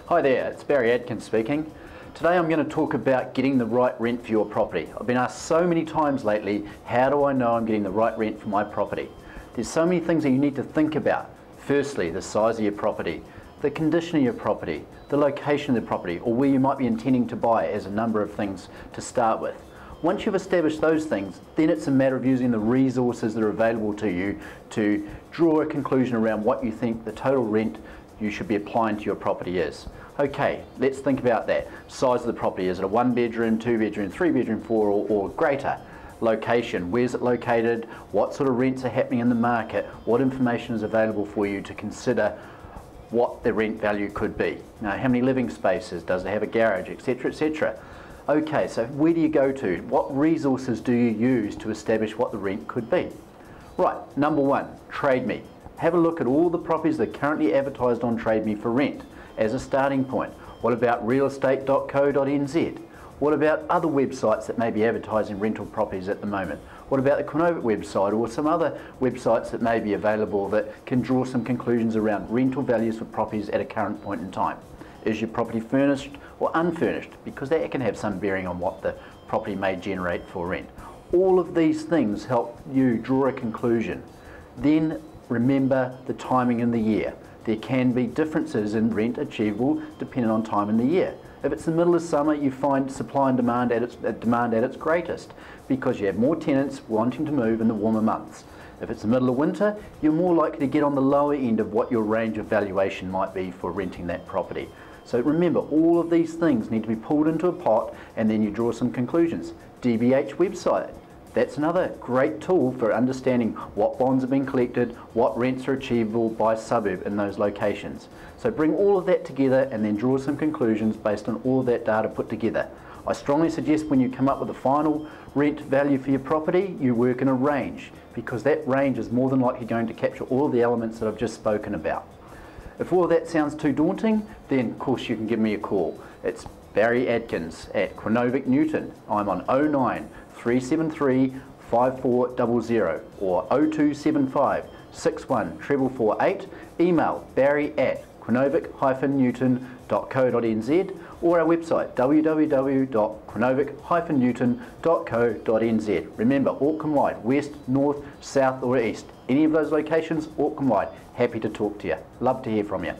Hi there, it's Barry Adkins speaking. Today I'm going to talk about getting the right rent for your property. I've been asked so many times lately, how do I know I'm getting the right rent for my property? There's so many things that you need to think about. Firstly, the size of your property, the condition of your property, the location of the property, or where you might be intending to buy as a number of things to start with. Once you've established those things, then it's a matter of using the resources that are available to you to draw a conclusion around what you think the total rent you should be applying to your property is. Okay, let's think about that. Size of the property, is it a 1 bedroom, 2 bedroom, 3 bedroom, 4 or greater? Location, where's it located? What sort of rents are happening in the market? What information is available for you to consider what the rent value could be? Now, how many living spaces? Does it have a garage, etc., etc.? Okay, so where do you go to? What resources do you use to establish what the rent could be? Right, number one, Trade Me. Have a look at all the properties that are currently advertised on Trade Me for rent as a starting point. What about realestate.co.nz? What about other websites that may be advertising rental properties at the moment? What about the Quinovic website or some other websites that may be available that can draw some conclusions around rental values for properties at a current point in time? Is your property furnished or unfurnished? Because that can have some bearing on what the property may generate for rent. All of these things help you draw a conclusion. Then remember the timing in the year. There can be differences in rent achievable depending on time in the year. If it's the middle of summer, you find supply and demand at its greatest because you have more tenants wanting to move in the warmer months. If it's the middle of winter, you're more likely to get on the lower end of what your range of valuation might be for renting that property. So remember, all of these things need to be pulled into a pot and then you draw some conclusions. DBH website. That's another great tool for understanding what bonds have been collected, what rents are achievable by suburb in those locations. So bring all of that together and then draw some conclusions based on all of that data put together. I strongly suggest when you come up with a final rent value for your property, you work in a range because that range is more than likely going to capture all of the elements that I've just spoken about. If all of that sounds too daunting, then of course you can give me a call. It's Barry Adkins at Quinovic Newton. I'm on 09 373 5400 or 0275 61 448. Email barry@quinovic-newton.co.nz or our website www.quinovic-newton.co.nz. Remember, Auckland-wide, west, north, south or east. Any of those locations, Auckland-wide. Happy to talk to you. Love to hear from you.